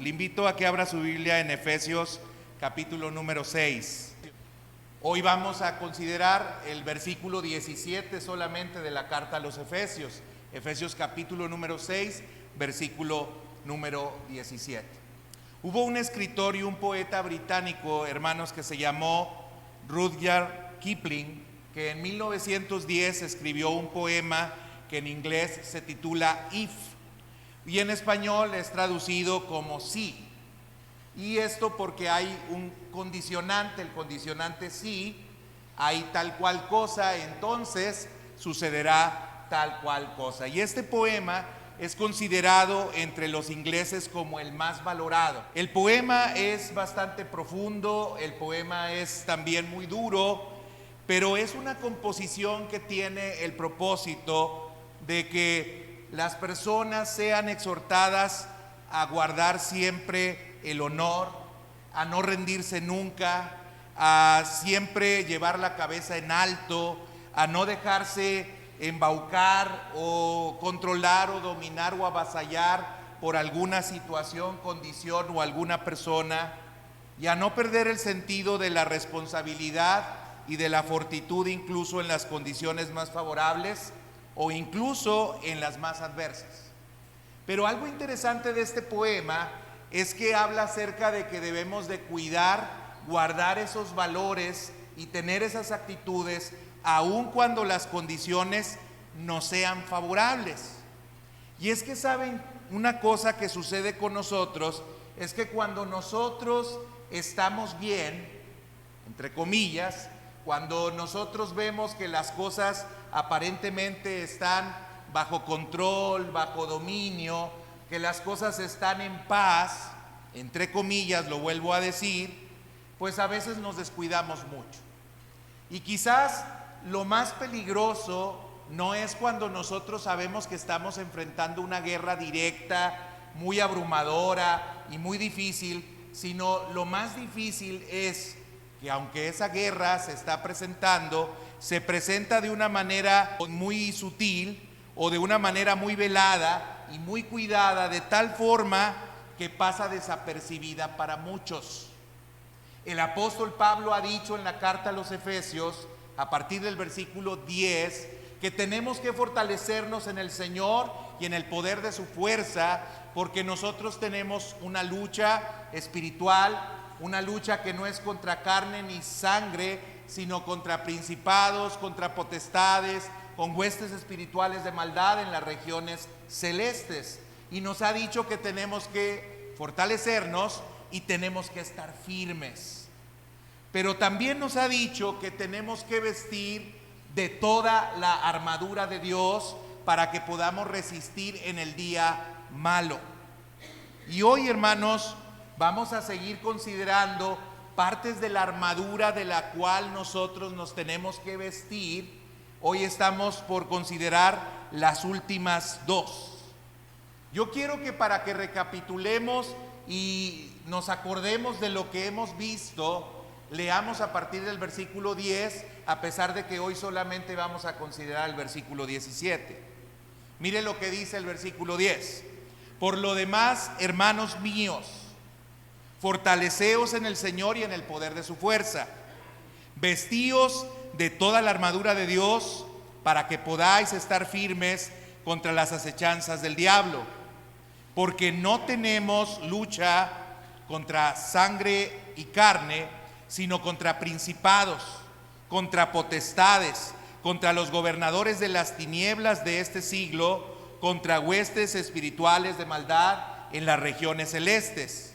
Le invito a que abra su Biblia en Efesios capítulo número 6. Hoy vamos a considerar el versículo 17 solamente de la carta a los Efesios. Efesios capítulo número 6, versículo número 17. Hubo un escritor y un poeta británico, hermanos, que se llamó Rudyard Kipling, que en 1910 escribió un poema que en inglés se titula If, y en español es traducido como sí. Y esto porque hay un condicionante, el condicionante sí, hay tal cual cosa, entonces sucederá tal cual cosa. Y este poema es considerado entre los ingleses como el más valorado. El poema es bastante profundo, el poema es también muy duro, pero es una composición que tiene el propósito de que las personas sean exhortadas a guardar siempre el honor, a no rendirse nunca, a siempre llevar la cabeza en alto, a no dejarse embaucar o controlar o dominar o avasallar por alguna situación, condición o alguna persona, y a no perder el sentido de la responsabilidad y de la fortitud incluso en las condiciones más favorables o incluso en las más adversas. Pero algo interesante de este poema es que habla acerca de que debemos de cuidar, guardar esos valores y tener esas actitudes aun cuando las condiciones no sean favorables. Y es que saben, una cosa que sucede con nosotros es que cuando nosotros estamos bien, entre comillas, cuando nosotros vemos que las cosas aparentemente están bajo control, bajo dominio, que las cosas están en paz, entre comillas, lo vuelvo a decir, pues a veces nos descuidamos mucho. Y quizás lo más peligroso no es cuando nosotros sabemos que estamos enfrentando una guerra directa, muy abrumadora y muy difícil, sino lo más difícil es que aunque esa guerra se está presentando, se presenta de una manera muy sutil o de una manera muy velada y muy cuidada, de tal forma que pasa desapercibida para muchos. El apóstol Pablo ha dicho en la carta a los Efesios, a partir del versículo 10, que tenemos que fortalecernos en el Señor y en el poder de su fuerza, porque nosotros tenemos una lucha espiritual, una lucha que no es contra carne ni sangre, sino contra principados, contra potestades, con huestes espirituales de maldad en las regiones celestes. Y nos ha dicho que tenemos que fortalecernos y tenemos que estar firmes. Pero también nos ha dicho que tenemos que vestir de toda la armadura de Dios para que podamos resistir en el día malo. Y hoy, hermanos, vamos a seguir considerando partes de la armadura de la cual nosotros nos tenemos que vestir. Hoy estamos por considerar las últimas dos. Yo quiero que para que recapitulemos y nos acordemos de lo que hemos visto, leamos a partir del versículo 10, a pesar de que hoy solamente vamos a considerar el versículo 17. Mire lo que dice el versículo 10. Por lo demás, hermanos míos, fortaleceos en el Señor y en el poder de su fuerza. Vestíos de toda la armadura de Dios para que podáis estar firmes contra las acechanzas del diablo. Porque no tenemos lucha contra sangre y carne, sino contra principados, contra potestades, contra los gobernadores de las tinieblas de este siglo, contra huestes espirituales de maldad en las regiones celestes.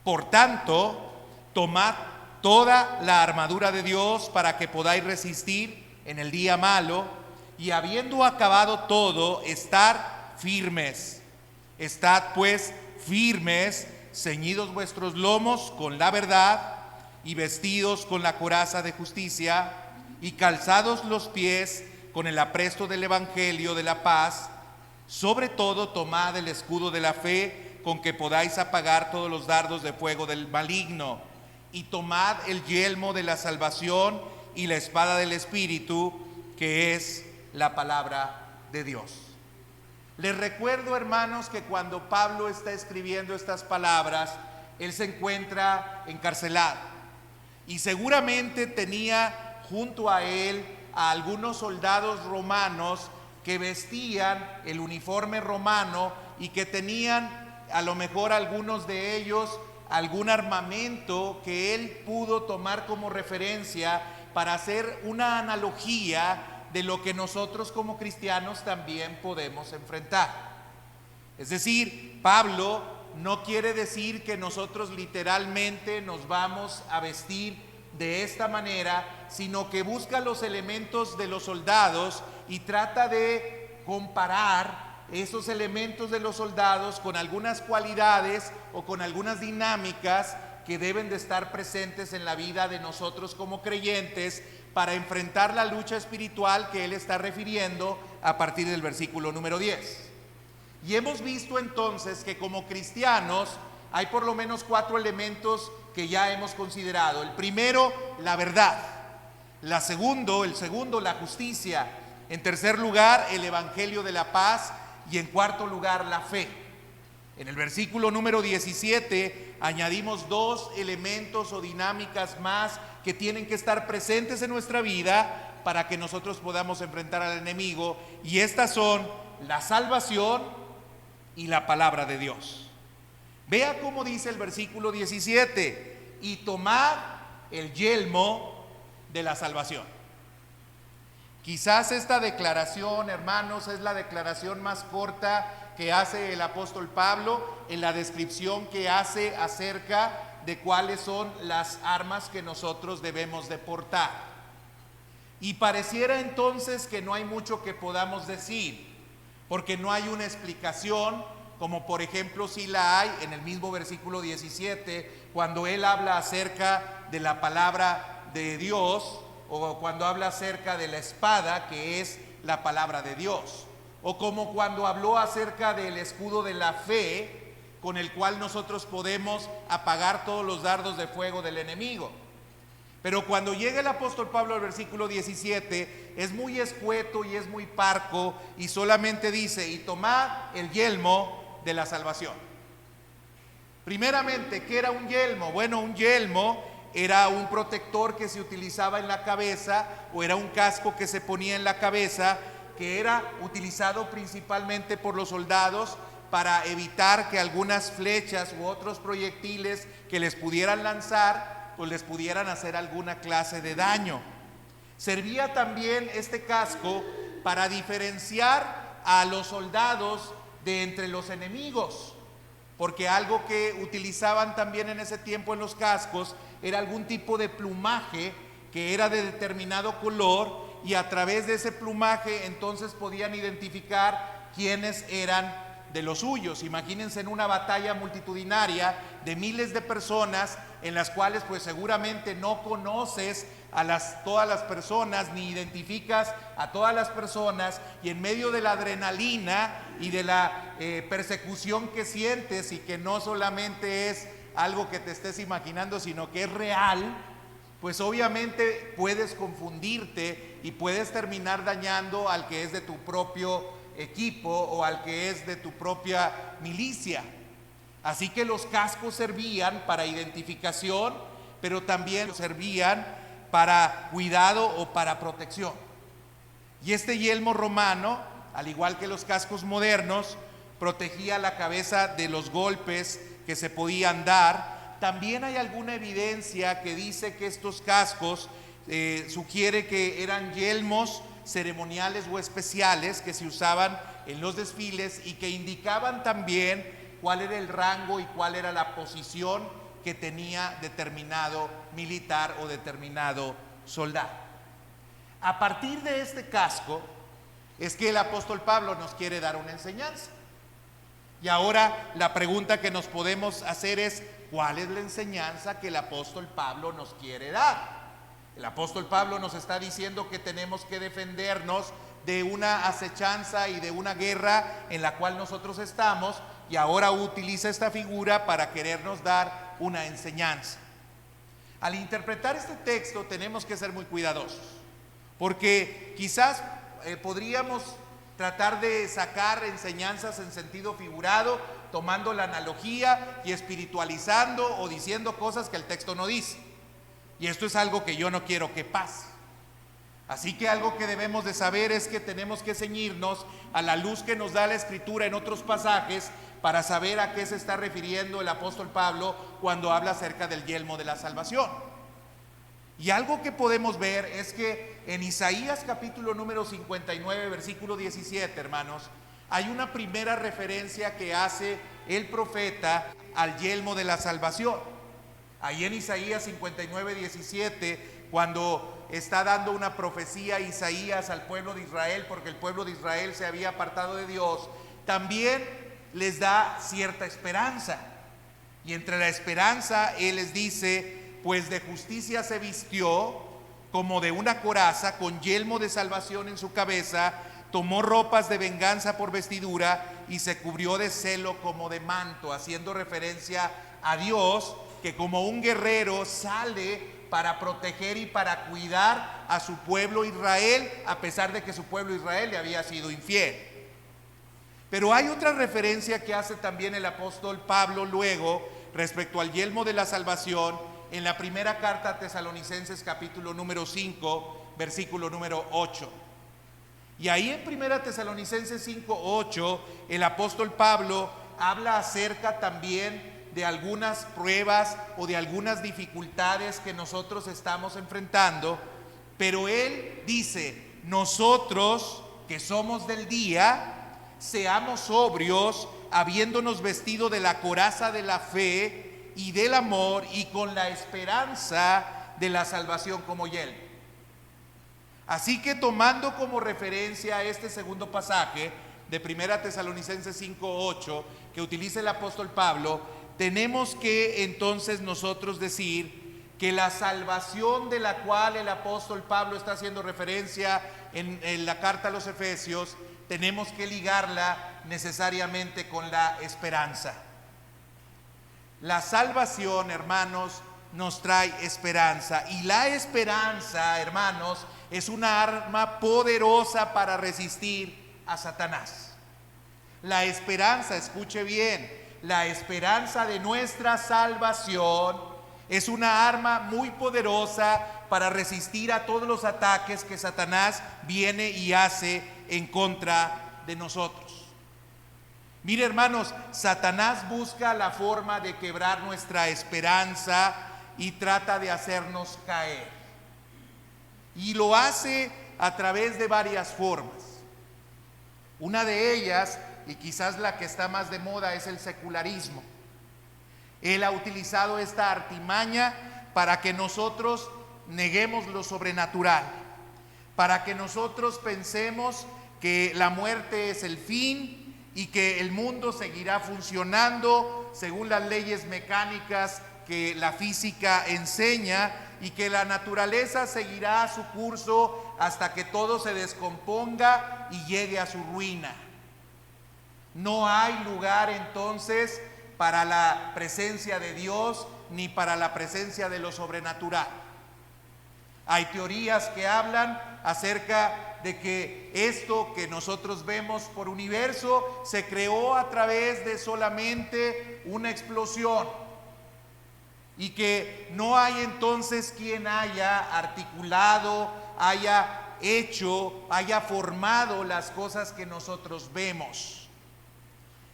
Por tanto, tomad toda la armadura de Dios para que podáis resistir en el día malo, y habiendo acabado todo, estar firmes. Estad pues firmes, ceñidos vuestros lomos con la verdad, y vestidos con la coraza de justicia, y calzados los pies con el apresto del evangelio de la paz. Sobre todo tomad el escudo de la fe, con que podáis apagar todos los dardos de fuego del maligno, y tomad el yelmo de la salvación y la espada del Espíritu, que es la palabra de Dios. Les recuerdo, hermanos, que cuando Pablo está escribiendo estas palabras, él se encuentra encarcelado y seguramente tenía junto a él a algunos soldados romanos que vestían el uniforme romano y que tenían a lo mejor algunos de ellos algún armamento que él pudo tomar como referencia para hacer una analogía de lo que nosotros como cristianos también podemos enfrentar. Es decir, Pablo no quiere decir que nosotros literalmente nos vamos a vestir de esta manera, sino que busca los elementos de los soldados y trata de comparar esos elementos de los soldados con algunas cualidades o con algunas dinámicas que deben de estar presentes en la vida de nosotros como creyentes para enfrentar la lucha espiritual que él está refiriendo a partir del versículo número 10. Y hemos visto entonces que como cristianos hay por lo menos 4 elementos que ya hemos considerado. El primero, la verdad. El segundo, la justicia. En tercer lugar, el evangelio de la paz. Y en cuarto lugar, la fe. En el versículo número 17 añadimos 2 elementos o dinámicas más que tienen que estar presentes en nuestra vida para que nosotros podamos enfrentar al enemigo, y estas son la salvación y la palabra de Dios. Vea cómo dice el versículo 17: y tomad el yelmo de la salvación. Quizás esta declaración, hermanos, es la declaración más corta que hace el apóstol Pablo en la descripción que hace acerca de cuáles son las armas que nosotros debemos de portar. Y pareciera entonces que no hay mucho que podamos decir, porque no hay una explicación, como por ejemplo sí la hay en el mismo versículo 17, cuando él habla acerca de la palabra de Dios, o cuando habla acerca de la espada, que es la palabra de Dios, o como cuando habló acerca del escudo de la fe, con el cual nosotros podemos apagar todos los dardos de fuego del enemigo. Pero cuando llega el apóstol Pablo al versículo 17, es muy escueto y es muy parco, y solamente dice: y tomad el yelmo de la salvación. Primeramente, ¿qué era un yelmo? Bueno, un yelmo era un protector que se utilizaba en la cabeza, o era un casco que se ponía en la cabeza, que era utilizado principalmente por los soldados para evitar que algunas flechas u otros proyectiles que les pudieran lanzar, pues les pudieran hacer alguna clase de daño. Servía también este casco para diferenciar a los soldados de entre los enemigos, porque algo que utilizaban también en ese tiempo en los cascos era algún tipo de plumaje que era de determinado color, y a través de ese plumaje entonces podían identificar quiénes eran de los suyos. Imagínense en una batalla multitudinaria de miles de personas, en las cuales pues seguramente no conoces a todas las personas, ni identificas a todas las personas, y en medio de la adrenalina y de la persecución que sientes, y que no solamente es algo que te estés imaginando, sino que es real, pues obviamente puedes confundirte y puedes terminar dañando al que es de tu propio equipo o al que es de tu propia milicia. Así que los cascos servían para identificación, pero también servían para cuidado o para protección. Y este yelmo romano, al igual que los cascos modernos, protegía la cabeza de los golpes que se podían dar. También hay alguna evidencia que dice que estos cascos sugiere que eran yelmos ceremoniales o especiales que se usaban en los desfiles, y que indicaban también cuál era el rango y cuál era la posición que tenía determinado militar o determinado soldado. A partir de este casco es que el apóstol Pablo nos quiere dar una enseñanza. Y ahora la pregunta que nos podemos hacer es: ¿cuál es la enseñanza que el apóstol Pablo nos quiere dar? El apóstol Pablo nos está diciendo que tenemos que defendernos de una acechanza y de una guerra en la cual nosotros estamos, y ahora utiliza esta figura para querernos dar una enseñanza. Al interpretar este texto tenemos que ser muy cuidadosos, porque quizás podríamos tratar de sacar enseñanzas en sentido figurado, tomando la analogía y espiritualizando o diciendo cosas que el texto no dice. Y esto es algo que yo no quiero que pase. Así que algo que debemos de saber es que tenemos que ceñirnos a la luz que nos da la Escritura en otros pasajes para saber a qué se está refiriendo el apóstol Pablo cuando habla acerca del yelmo de la salvación. Y algo que podemos ver es que en Isaías capítulo número 59, versículo 17, hermanos, hay una primera referencia que hace el profeta al yelmo de la salvación. Ahí en Isaías 59, 17, cuando está dando una profecía Isaías al pueblo de Israel, porque el pueblo de Israel se había apartado de Dios, también les da cierta esperanza. Y entre la esperanza él les dice: pues de justicia se vistió como de una coraza, con yelmo de salvación en su cabeza, tomó ropas de venganza por vestidura y se cubrió de celo como de manto, haciendo referencia a Dios, que como un guerrero sale para proteger y para cuidar a su pueblo Israel, a pesar de que su pueblo Israel le había sido infiel. Pero hay otra referencia que hace también el apóstol Pablo luego respecto al yelmo de la salvación en la primera carta a Tesalonicenses capítulo número 5, versículo número 8. Y ahí en primera Tesalonicenses 5, 8, el apóstol Pablo habla acerca también de algunas pruebas o de algunas dificultades que nosotros estamos enfrentando, pero él dice: nosotros que somos del día, seamos sobrios, habiéndonos vestido de la coraza de la fe y del amor, y con la esperanza de la salvación como yelmo. Así que tomando como referencia este segundo pasaje de primera Tesalonicenses 5:8 que utiliza el apóstol Pablo, tenemos que entonces nosotros decir que la salvación de la cual el apóstol Pablo está haciendo referencia en la carta a los Efesios, tenemos que ligarla necesariamente con la esperanza. La salvación, hermanos, nos trae esperanza, y la esperanza, hermanos, es una arma poderosa para resistir a Satanás. La esperanza, escuche bien, la esperanza de nuestra salvación es una arma muy poderosa para resistir a todos los ataques que Satanás viene y hace en contra de nosotros. Mire, hermanos, Satanás busca la forma de quebrar nuestra esperanza y trata de hacernos caer. Y lo hace a través de varias formas. Una de ellas, y quizás la que está más de moda, es el secularismo. Él ha utilizado esta artimaña para que nosotros neguemos lo sobrenatural, para que nosotros pensemos que la muerte es el fin y que el mundo seguirá funcionando según las leyes mecánicas que la física enseña, y que la naturaleza seguirá su curso hasta que todo se descomponga y llegue a su ruina. No hay lugar entonces para la presencia de Dios ni para la presencia de lo sobrenatural. Hay teorías que hablan acerca de que esto que nosotros vemos por universo se creó a través de solamente una explosión, y que no hay entonces quien haya articulado, haya hecho, haya formado las cosas que nosotros vemos.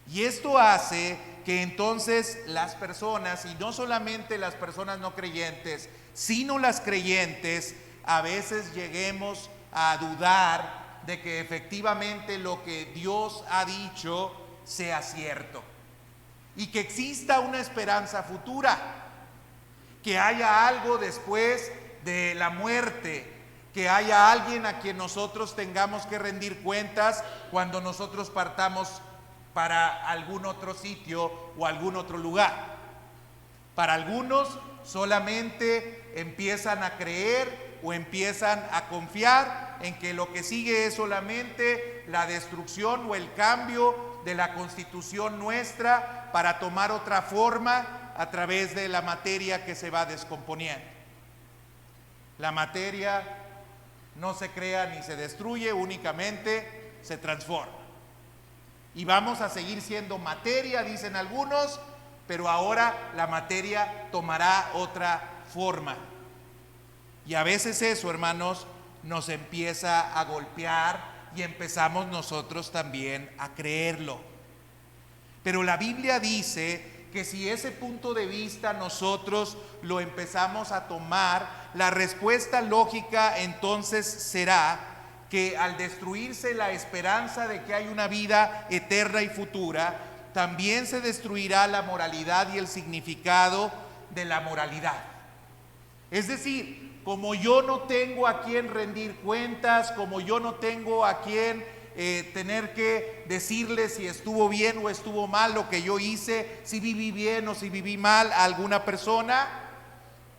Y esto hace que entonces las personas, y no solamente las personas no creyentes, sino las creyentes, a veces lleguemos a dudar de que efectivamente lo que Dios ha dicho sea cierto, y que exista una esperanza futura, que haya algo después de la muerte, que haya alguien a quien nosotros tengamos que rendir cuentas cuando nosotros partamos para algún otro sitio o algún otro lugar. Para algunos solamente empiezan a creer o empiezan a confiar en que lo que sigue es solamente la destrucción o el cambio de la constitución nuestra para tomar otra forma a través de la materia que se va descomponiendo. La materia no se crea ni se destruye, únicamente se transforma. Y vamos a seguir siendo materia, dicen algunos, pero ahora la materia tomará otra forma. Y a veces eso, hermanos, nos empieza a golpear y empezamos nosotros también a creerlo. Pero la Biblia dice que si ese punto de vista nosotros lo empezamos a tomar, la respuesta lógica entonces será que al destruirse la esperanza de que hay una vida eterna y futura, también se destruirá la moralidad y el significado de la moralidad. Es decir, como yo no tengo a quien rendir cuentas, como yo no tengo a quien tener que decirle si estuvo bien o estuvo mal lo que yo hice, si viví bien o si viví mal a alguna persona,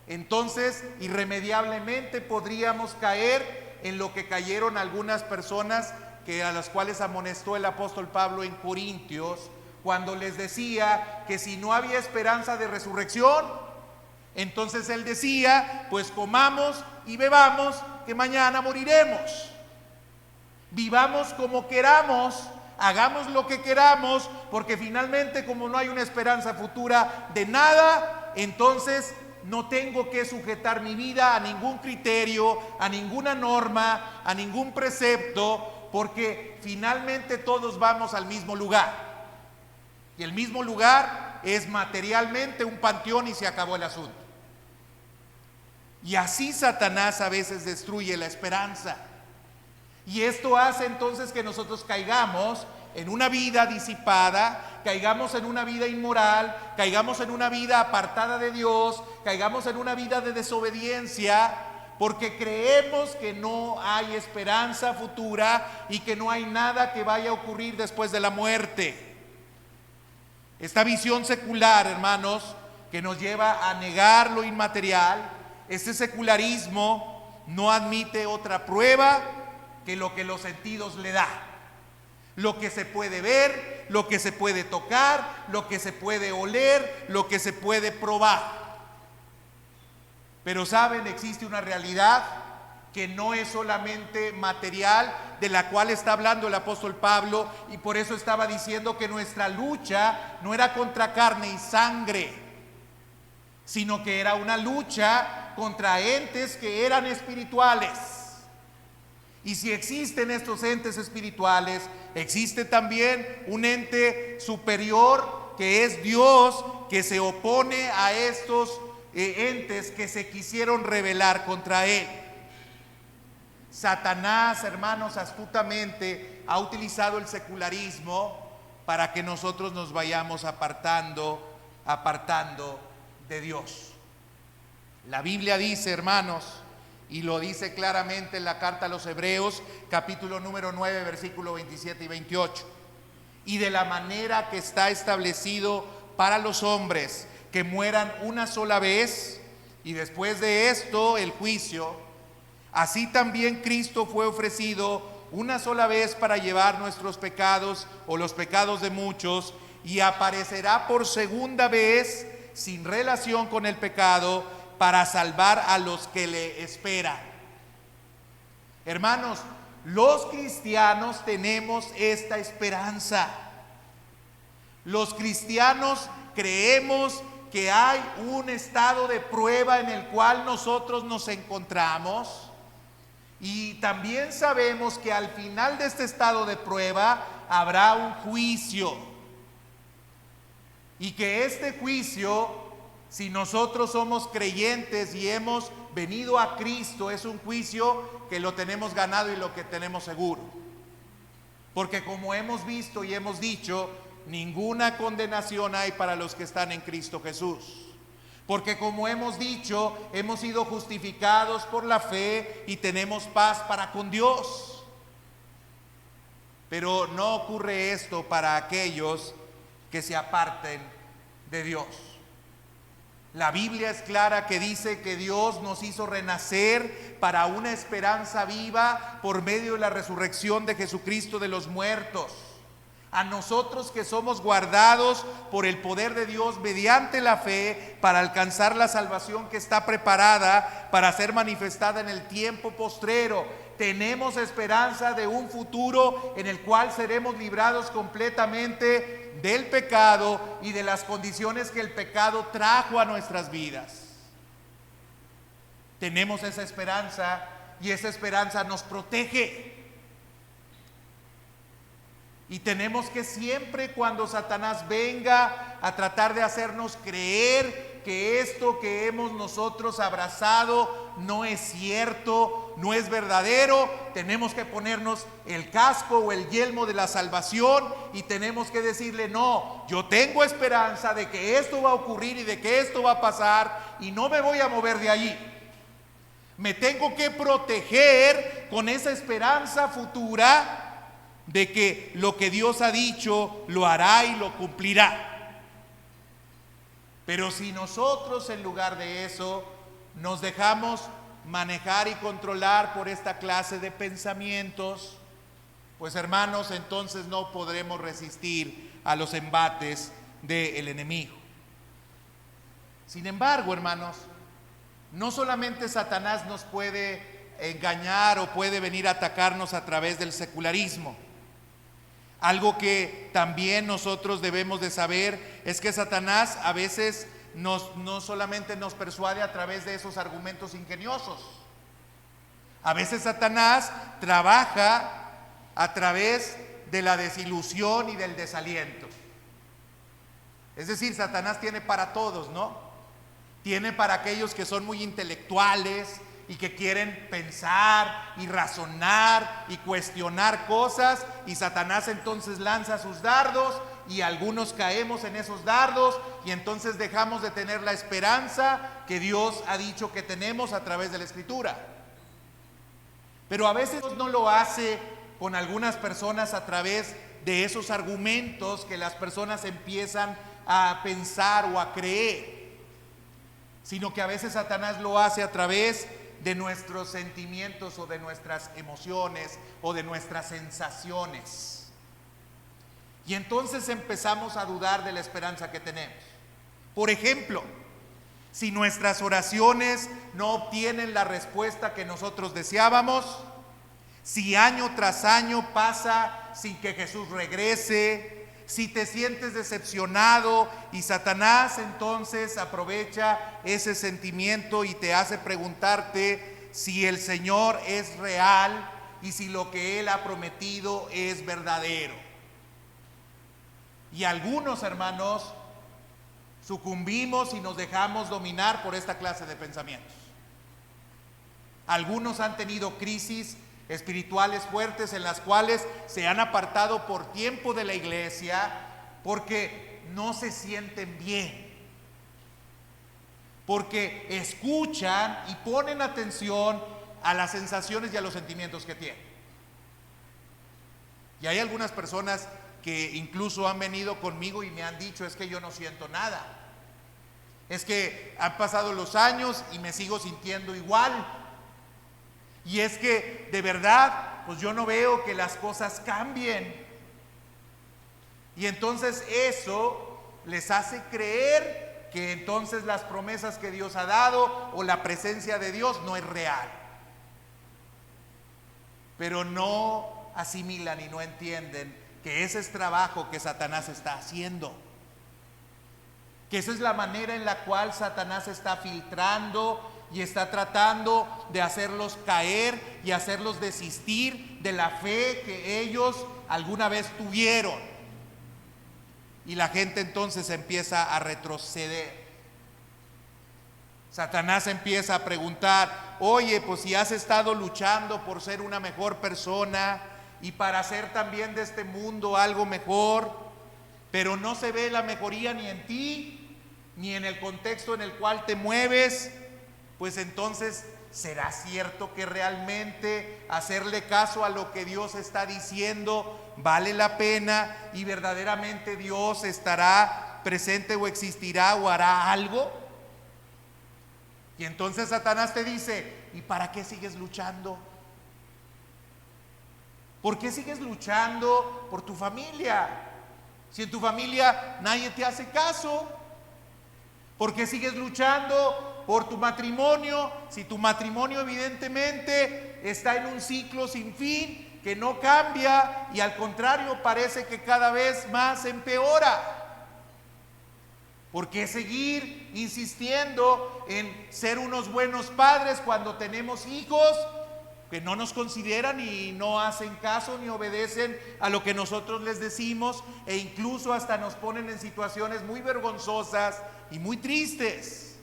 entonces irremediablemente podríamos caer en lo que cayeron algunas personas a las cuales amonestó el apóstol Pablo en Corintios, cuando les decía que si no había esperanza de resurrección, entonces él decía, pues comamos y bebamos, que mañana moriremos. Vivamos como queramos, hagamos lo que queramos, porque finalmente como no hay una esperanza futura de nada, entonces no tengo que sujetar mi vida a ningún criterio, a ninguna norma, a ningún precepto, porque finalmente todos vamos al mismo lugar. Y el mismo lugar es materialmente un panteón y se acabó el asunto. Y así Satanás a veces destruye la esperanza. Y esto hace entonces que nosotros caigamos en una vida disipada, caigamos en una vida inmoral, caigamos en una vida apartada de Dios, caigamos en una vida de desobediencia, porque creemos que no hay esperanza futura y que no hay nada que vaya a ocurrir después de la muerte. Esta visión secular, hermanos, que nos lleva a negar lo inmaterial, este secularismo no admite otra prueba que lo que los sentidos le da. Lo que se puede ver, lo que se puede tocar, lo que se puede oler, lo que se puede probar. Pero saben, existe una realidad que no es solamente material, de la cual está hablando el apóstol Pablo, y por eso estaba diciendo que nuestra lucha no era contra carne y sangre, sino que era una lucha contra entes que eran espirituales. Y si existen estos entes espirituales, existe también un ente superior que es Dios, que se opone a estos entes que se quisieron rebelar contra él. Satanás, hermanos, astutamente ha utilizado el secularismo para que nosotros nos vayamos apartando de Dios. La Biblia dice, hermanos, y lo dice claramente en la carta a los Hebreos, capítulo número 9, versículo 27 y 28. Y de la manera que está establecido para los hombres que mueran una sola vez, y después de esto el juicio, así también Cristo fue ofrecido una sola vez para llevar nuestros pecados o los pecados de muchos, y aparecerá por segunda vez sin relación con el pecado, para salvar a los que le esperan. Hermanos, los cristianos tenemos esta esperanza. Los cristianos creemos que hay un estado de prueba en el cual nosotros nos encontramos, y también sabemos que al final de este estado de prueba habrá un juicio, y que este juicio, si nosotros somos creyentes y hemos venido a Cristo, es un juicio que lo tenemos ganado y lo que tenemos seguro. Porque como hemos visto y hemos dicho, ninguna condenación hay para los que están en Cristo Jesús. Porque como hemos dicho, hemos sido justificados por la fe y tenemos paz para con Dios. Pero no ocurre esto para aquellos que se aparten de Dios. La Biblia es clara que dice que Dios nos hizo renacer para una esperanza viva por medio de la resurrección de Jesucristo de los muertos. A nosotros que somos guardados por el poder de Dios mediante la fe para alcanzar la salvación que está preparada para ser manifestada en el tiempo postrero. Tenemos esperanza de un futuro en el cual seremos librados completamente del pecado y de las condiciones que el pecado trajo a nuestras vidas. Tenemos esa esperanza y esa esperanza nos protege. Y tenemos que siempre, cuando Satanás venga a tratar de hacernos creer que esto que hemos nosotros abrazado no es cierto, no es verdadero, tenemos que ponernos el casco o el yelmo de la salvación y tenemos que decirle: no, yo tengo esperanza de que esto va a ocurrir y de que esto va a pasar y no me voy a mover de allí. Me tengo que proteger con esa esperanza futura de que lo que Dios ha dicho lo hará y lo cumplirá. Pero si nosotros, en lugar de eso, nos dejamos manejar y controlar por esta clase de pensamientos, pues hermanos, entonces no podremos resistir a los embates del enemigo. Sin embargo, hermanos, no solamente Satanás nos puede engañar o puede venir a atacarnos a través del secularismo. Algo que también nosotros debemos de saber es que Satanás a veces no solamente nos persuade a través de esos argumentos ingeniosos. A veces Satanás trabaja a través de la desilusión y del desaliento. Es decir, Satanás tiene para todos, ¿no? Tiene para aquellos que son muy intelectuales y que quieren pensar y razonar y cuestionar cosas, y Satanás entonces lanza sus dardos y algunos caemos en esos dardos y entonces dejamos de tener la esperanza que Dios ha dicho que tenemos a través de la Escritura. Pero a veces no lo hace con algunas personas a través de esos argumentos que las personas empiezan a pensar o a creer, sino que a veces Satanás lo hace a través de nuestros sentimientos o de nuestras emociones o de nuestras sensaciones. Y entonces empezamos a dudar de la esperanza que tenemos. Por ejemplo, si nuestras oraciones no obtienen la respuesta que nosotros deseábamos, si año tras año pasa sin que Jesús regrese, si te sientes decepcionado y Satanás entonces aprovecha ese sentimiento y te hace preguntarte si el Señor es real y si lo que Él ha prometido es verdadero. Y algunos, hermanos, sucumbimos y nos dejamos dominar por esta clase de pensamientos. Algunos han tenido crisis espirituales fuertes en las cuales se han apartado por tiempo de la iglesia porque no se sienten bien, porque escuchan y ponen atención a las sensaciones y a los sentimientos que tienen. Y hay algunas personas que incluso han venido conmigo y me han dicho: es que yo no siento nada, es que han pasado los años y me sigo sintiendo igual. Y es que de verdad, pues yo no veo que las cosas cambien. Y entonces eso les hace creer que entonces las promesas que Dios ha dado o la presencia de Dios no es real. Pero no asimilan y no entienden que ese es trabajo que Satanás está haciendo. Que esa es la manera en la cual Satanás está filtrando y está tratando de hacerlos caer y hacerlos desistir de la fe que ellos alguna vez tuvieron. Y la gente entonces empieza a retroceder. Satanás empieza a preguntar: oye, pues si has estado luchando por ser una mejor persona y para hacer también de este mundo algo mejor, pero no se ve la mejoría ni en ti, ni en el contexto en el cual te mueves, pues entonces, ¿será cierto que realmente hacerle caso a lo que Dios está diciendo vale la pena y verdaderamente Dios estará presente o existirá o hará algo? Y entonces Satanás te dice: ¿y para qué sigues luchando? ¿Por qué sigues luchando por tu familia? Si en tu familia nadie te hace caso. ¿Por qué sigues luchando por tu matrimonio? Si tu matrimonio evidentemente está en un ciclo sin fin, que no cambia y al contrario parece que cada vez más empeora. ¿Por qué seguir insistiendo en ser unos buenos padres cuando tenemos hijos que no nos consideran y no hacen caso ni obedecen a lo que nosotros les decimos, e incluso hasta nos ponen en situaciones muy vergonzosas y muy tristes?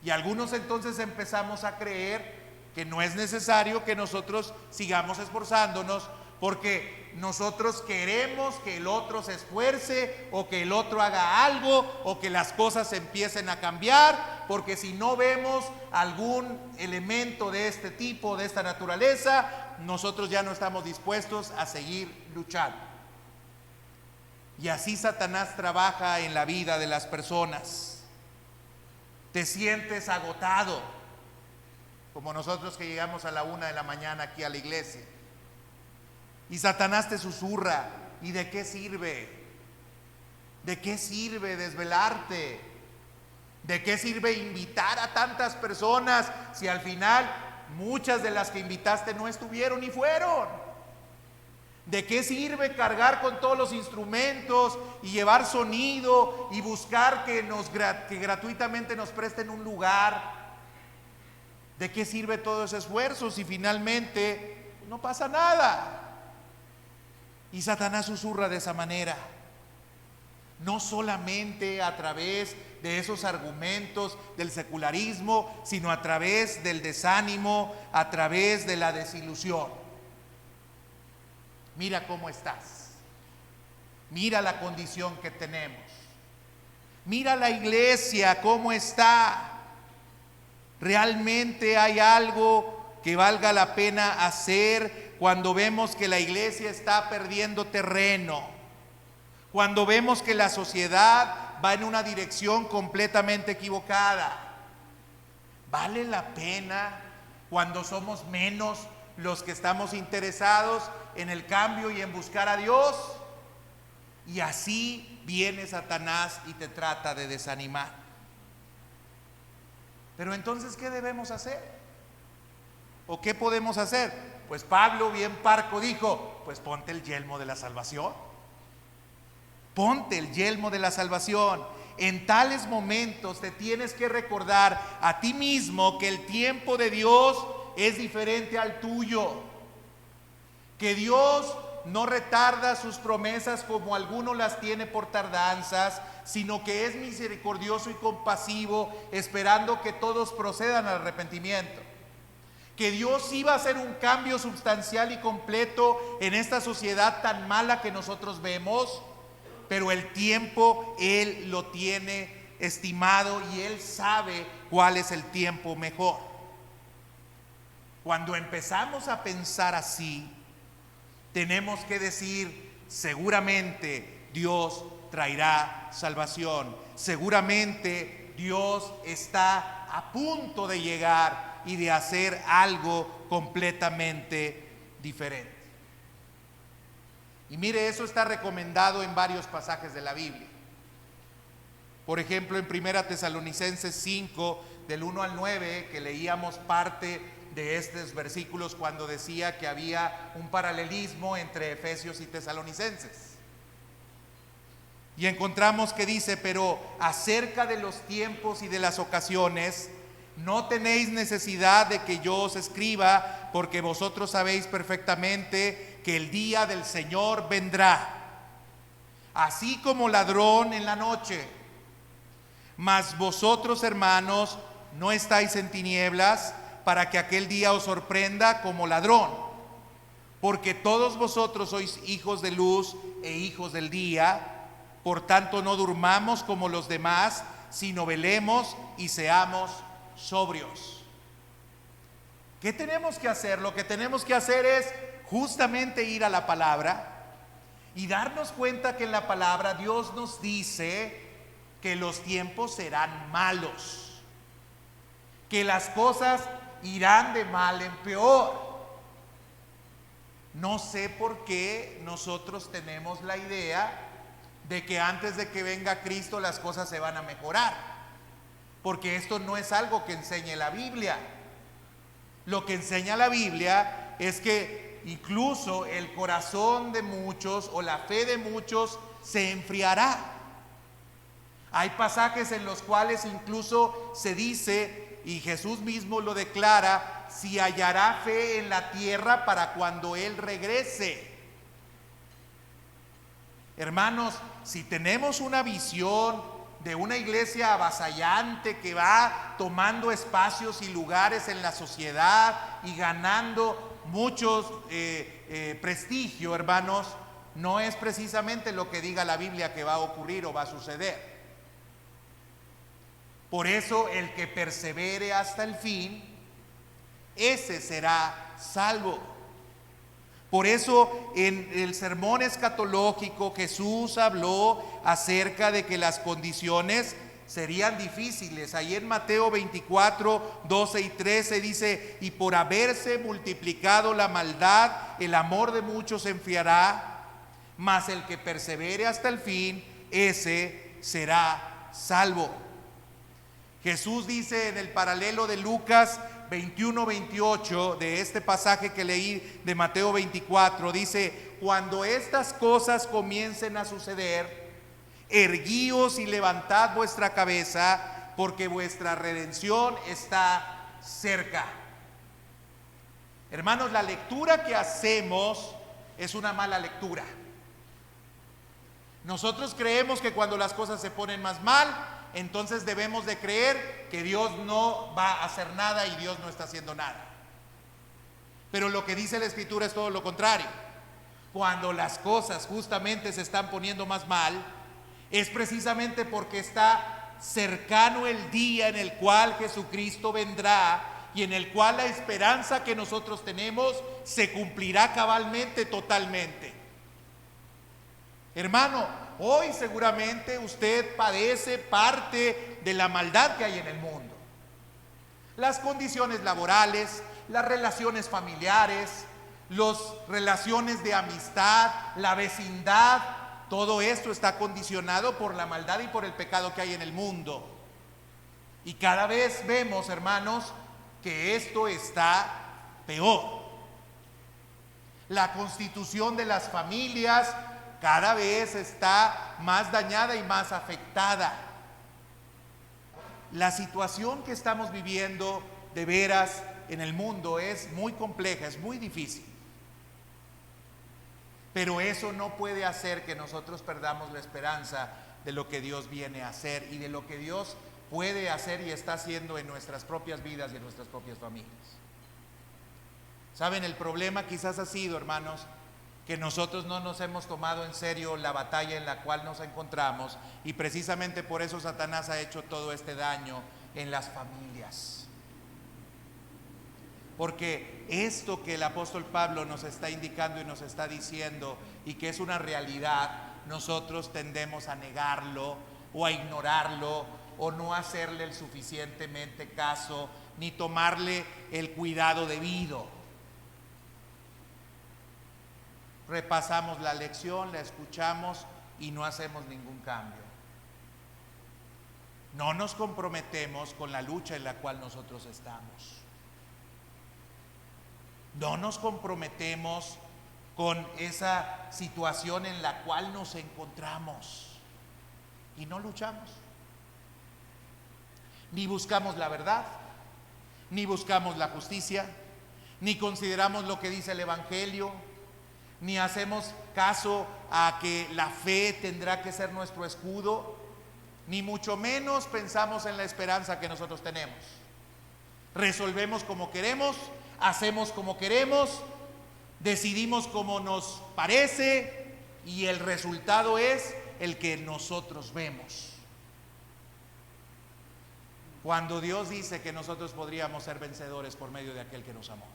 Y algunos entonces empezamos a creer que no es necesario que nosotros sigamos esforzándonos porque nosotros queremos que el otro se esfuerce o que el otro haga algo o que las cosas empiecen a cambiar, porque si no vemos algún elemento de este tipo, de esta naturaleza, nosotros ya no estamos dispuestos a seguir luchando. Y así Satanás trabaja en la vida de las personas. Te sientes agotado, como nosotros que llegamos a la 1 de la mañana aquí a la iglesia. Y Satanás te susurra, ¿y de qué sirve? ¿De qué sirve desvelarte? ¿De qué sirve invitar a tantas personas si al final muchas de las que invitaste no estuvieron ni fueron? ¿De qué sirve cargar con todos los instrumentos y llevar sonido y buscar que gratuitamente nos presten un lugar? ¿De qué sirve todo ese esfuerzo si finalmente no pasa nada? Y Satanás susurra de esa manera, no solamente a través de esos argumentos del secularismo, sino a través del desánimo, a través de la desilusión. Mira cómo estás, mira la condición que tenemos, mira la iglesia cómo está. ¿Realmente hay algo que valga la pena hacer cuando vemos que la iglesia está perdiendo terreno? Cuando vemos que la sociedad va en una dirección completamente equivocada. ¿Vale la pena cuando somos menos los que estamos interesados en el cambio y en buscar a Dios? Y así viene Satanás y te trata de desanimar. Pero entonces, ¿qué debemos hacer? ¿O qué podemos hacer? Pues Pablo, bien parco, dijo, pues ponte el yelmo de la salvación. Ponte el yelmo de la salvación. En tales momentos te tienes que recordar a ti mismo que el tiempo de Dios es diferente al tuyo. Que Dios no retarda sus promesas como alguno las tiene por tardanzas, sino que es misericordioso y compasivo, esperando que todos procedan al arrepentimiento. Que Dios iba a hacer un cambio sustancial y completo en esta sociedad tan mala que nosotros vemos, pero el tiempo Él lo tiene estimado y Él sabe cuál es el tiempo mejor. Cuando empezamos a pensar así, tenemos que decir, seguramente Dios traerá salvación, seguramente Dios está a punto de llegar y de hacer algo completamente diferente. Y mire, eso está recomendado en varios pasajes de la Biblia. Por ejemplo, en 1 Tesalonicenses 5, del 1 al 9, que leíamos parte de estos versículos cuando decía que había un paralelismo entre Efesios y Tesalonicenses. Y encontramos que dice, pero acerca de los tiempos y de las ocasiones, no tenéis necesidad de que yo os escriba, porque vosotros sabéis perfectamente que el día del Señor vendrá, así como ladrón en la noche. Mas vosotros, hermanos, no estáis en tinieblas, para que aquel día os sorprenda como ladrón, porque todos vosotros sois hijos de luz e hijos del día. Por tanto, no durmamos como los demás, sino velemos y seamos sobrios. ¿Qué tenemos que hacer? Lo que tenemos que hacer es justamente ir a la palabra y darnos cuenta que en la palabra Dios nos dice que los tiempos serán malos, que las cosas irán de mal en peor. No sé por qué nosotros tenemos la idea de que antes de que venga Cristo las cosas se van a mejorar, porque esto no es algo que enseñe la Biblia. Lo que enseña la Biblia es que incluso el corazón de muchos o la fe de muchos se enfriará. Hay pasajes en los cuales incluso se dice, y Jesús mismo lo declara, si hallará fe en la tierra para cuando Él regrese. Hermanos, si tenemos una visión de una iglesia avasallante que va tomando espacios y lugares en la sociedad y ganando muchos prestigio, hermanos, no es precisamente lo que diga la Biblia que va a ocurrir o va a suceder. Por eso el que persevere hasta el fin, ese será salvo. Por eso en el sermón escatológico Jesús habló acerca de que las condiciones serían difíciles. Ahí en Mateo 24, 12 y 13 dice: y por haberse multiplicado la maldad, el amor de muchos se enfriará, mas el que persevere hasta el fin, ese será salvo. Jesús dice en el paralelo de Lucas 21, 28, de este pasaje que leí de Mateo 24, dice: cuando estas cosas comiencen a suceder, erguíos y levantad vuestra cabeza, porque vuestra redención está cerca. Hermanos, la lectura que hacemos es una mala lectura. Nosotros creemos que cuando las cosas se ponen más mal, entonces debemos de creer que Dios no va a hacer nada y Dios no está haciendo nada. Pero lo que dice la Escritura es todo lo contrario. Cuando las cosas justamente se están poniendo más mal, es precisamente porque está cercano el día en el cual Jesucristo vendrá y en el cual la esperanza que nosotros tenemos se cumplirá cabalmente, totalmente. Hermano, hoy seguramente usted padece parte de la maldad que hay en el mundo. Las condiciones laborales, las relaciones familiares, las relaciones de amistad, la vecindad, todo esto está condicionado por la maldad y por el pecado que hay en el mundo. Y cada vez vemos, hermanos, que esto está peor. La constitución de las familias cada vez está más dañada y más afectada. La situación que estamos viviendo de veras en el mundo es muy compleja, es muy difícil. Pero eso no puede hacer que nosotros perdamos la esperanza de lo que Dios viene a hacer y de lo que Dios puede hacer y está haciendo en nuestras propias vidas y en nuestras propias familias. ¿Saben? El problema quizás ha sido, hermanos, que nosotros no nos hemos tomado en serio la batalla en la cual nos encontramos, y precisamente por eso Satanás ha hecho todo este daño en las familias. Porque esto que el apóstol Pablo nos está indicando y nos está diciendo, y que es una realidad, nosotros tendemos a negarlo o a ignorarlo o no hacerle el suficientemente caso ni tomarle el cuidado debido. Repasamos la lección, la escuchamos y no hacemos ningún cambio. No nos comprometemos con la lucha en la cual nosotros estamos. No nos comprometemos con esa situación en la cual nos encontramos y no luchamos. Ni buscamos la verdad, ni buscamos la justicia, ni consideramos lo que dice el Evangelio, ni hacemos caso a que la fe tendrá que ser nuestro escudo, ni mucho menos pensamos en la esperanza que nosotros tenemos. Resolvemos como queremos, hacemos como queremos, decidimos como nos parece y el resultado es el que nosotros vemos. Cuando Dios dice que nosotros podríamos ser vencedores por medio de aquel que nos amó.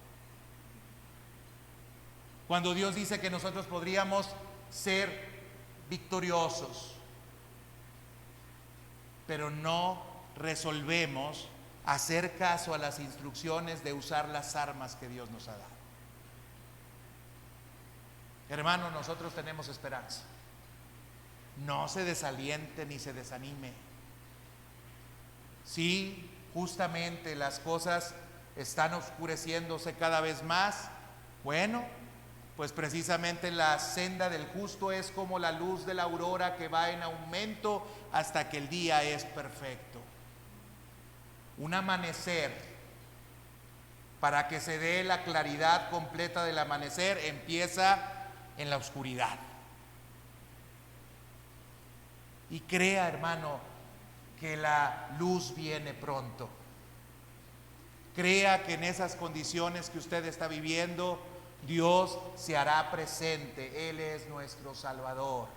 Cuando Dios dice que nosotros podríamos ser victoriosos, pero no resolvemos hacer caso a las instrucciones de usar las armas que Dios nos ha dado. Hermano, nosotros tenemos esperanza. No se desaliente ni se desanime. Sí, justamente las cosas están oscureciéndose cada vez más. Bueno, pues precisamente la senda del justo es como la luz de la aurora que va en aumento hasta que el día es perfecto. Un amanecer, para que se dé la claridad completa del amanecer, empieza en la oscuridad. Y crea, hermano, que la luz viene pronto. Crea que en esas condiciones que usted está viviendo, Dios se hará presente. Él es nuestro Salvador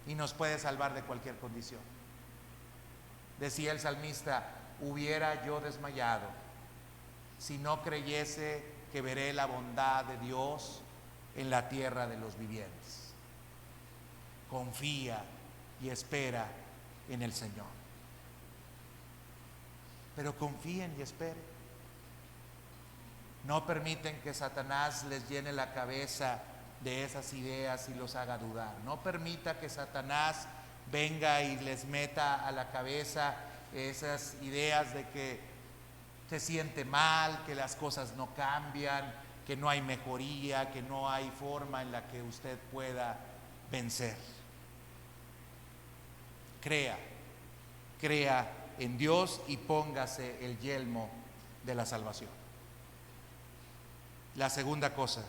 y nos puede salvar de cualquier condición. Decía el salmista: hubiera yo desmayado si no creyese que veré la bondad de Dios en la tierra de los vivientes. Confía y espera en el Señor. Pero confíen y esperen. No permiten que Satanás les llene la cabeza de esas ideas y los haga dudar. No permita que Satanás venga y les meta a la cabeza esas ideas de que se siente mal, que las cosas no cambian, que no hay mejoría, que no hay forma en la que usted pueda vencer. Crea en Dios y póngase el yelmo de la salvación. La segunda cosa,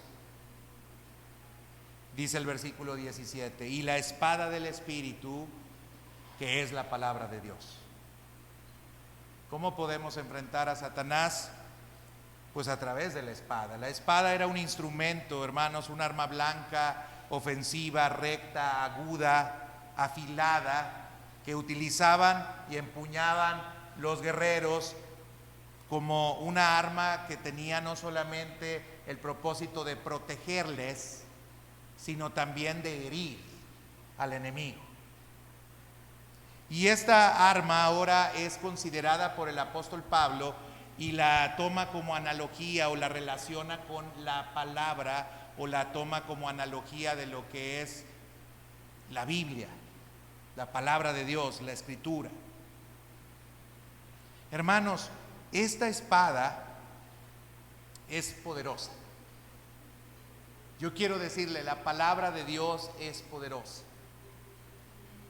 dice el versículo 17: y la espada del Espíritu, que es la palabra de Dios. ¿Cómo podemos enfrentar a Satanás? Pues a través de la espada. La espada era un instrumento, hermanos, un arma blanca, ofensiva, recta, aguda, afilada, que utilizaban y empuñaban los guerreros como una arma que tenía no solamente el propósito de protegerles, sino también de herir al enemigo. Y esta arma ahora es considerada por el apóstol Pablo y la toma como analogía o la relaciona con la palabra o la toma como analogía de lo que es la Biblia, la palabra de Dios, la Escritura. Hermanos, esta espada es poderosa. Yo quiero decirle, la palabra de Dios es poderosa.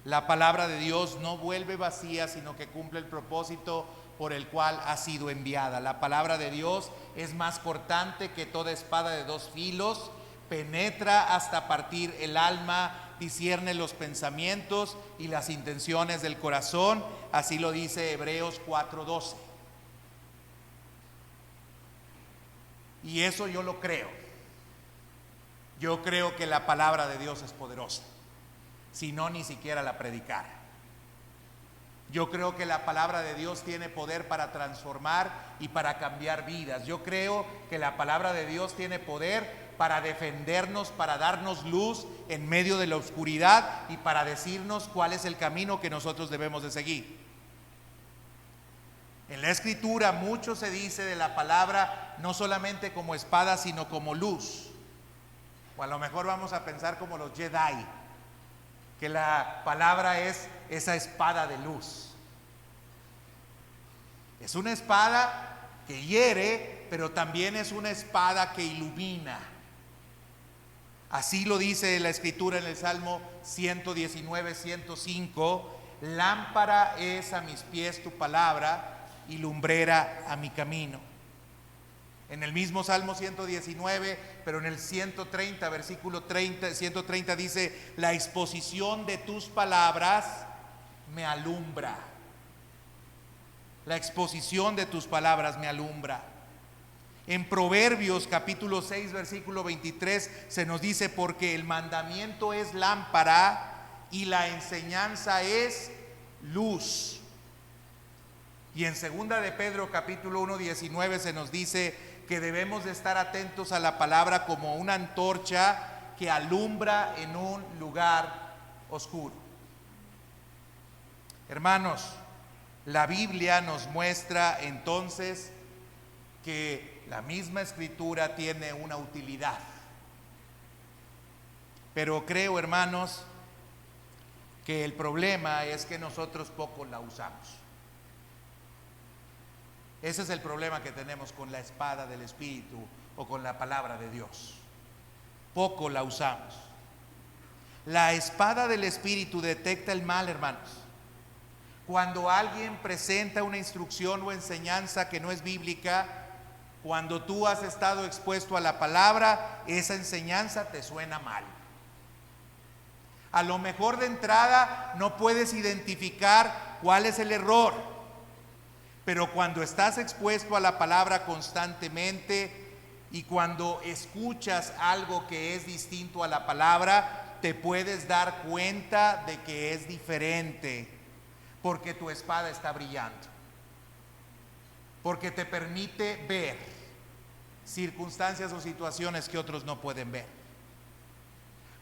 La palabra de Dios no vuelve vacía, sino que cumple el propósito por el cual ha sido enviada. La palabra de Dios es más cortante que toda espada de dos filos, penetra hasta partir el alma, discierne los pensamientos y las intenciones del corazón. Así lo dice Hebreos 4:12. Y eso yo lo creo. Yo creo que la palabra de Dios es poderosa. Si no, ni siquiera la predicara. Yo creo que la palabra de Dios tiene poder para transformar y para cambiar vidas. Yo creo que la palabra de Dios tiene poder para defendernos, para darnos luz en medio de la oscuridad y para decirnos cuál es el camino que nosotros debemos de seguir. En la Escritura mucho se dice de la palabra no solamente como espada, sino como luz. O a lo mejor vamos a pensar como los Jedi, que la palabra es esa espada de luz. Es una espada que hiere, pero también es una espada que ilumina. Así lo dice la Escritura en el Salmo 119, 105: lámpara es a mis pies tu palabra y lumbrera a mi camino. En el mismo Salmo 119, pero en el 130, versículo 30, 130 dice: la exposición de tus palabras me alumbra. La exposición de tus palabras me alumbra. En Proverbios capítulo 6, versículo 23 se nos dice: porque el mandamiento es lámpara y la enseñanza es luz. Y en segunda de Pedro capítulo 1, 19 se nos dice que debemos de estar atentos a la palabra como una antorcha que alumbra en un lugar oscuro. Hermanos, la Biblia nos muestra entonces que la misma Escritura tiene una utilidad. Pero creo, hermanos, que el problema es que nosotros poco la usamos. Ese es el problema que tenemos con la espada del Espíritu o con la palabra de Dios. Poco la usamos. La espada del Espíritu detecta el mal, hermanos. Cuando alguien presenta una instrucción o enseñanza que no es bíblica, cuando tú has estado expuesto a la palabra, esa enseñanza te suena mal. A lo mejor de entrada no puedes identificar cuál es el error, pero cuando estás expuesto a la palabra constantemente y cuando escuchas algo que es distinto a la palabra, te puedes dar cuenta de que es diferente, porque tu espada está brillando, porque te permite ver circunstancias o situaciones que otros no pueden ver.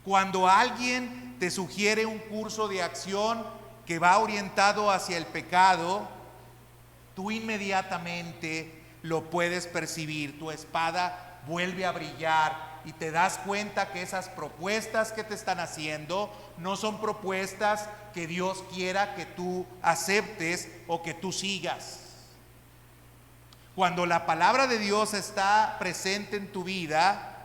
Cuando alguien te sugiere un curso de acción que va orientado hacia el pecado, tú inmediatamente lo puedes percibir. Tu espada vuelve a brillar y te das cuenta que esas propuestas que te están haciendo no son propuestas que Dios quiera que tú aceptes o que tú sigas. Cuando la palabra de Dios está presente en tu vida,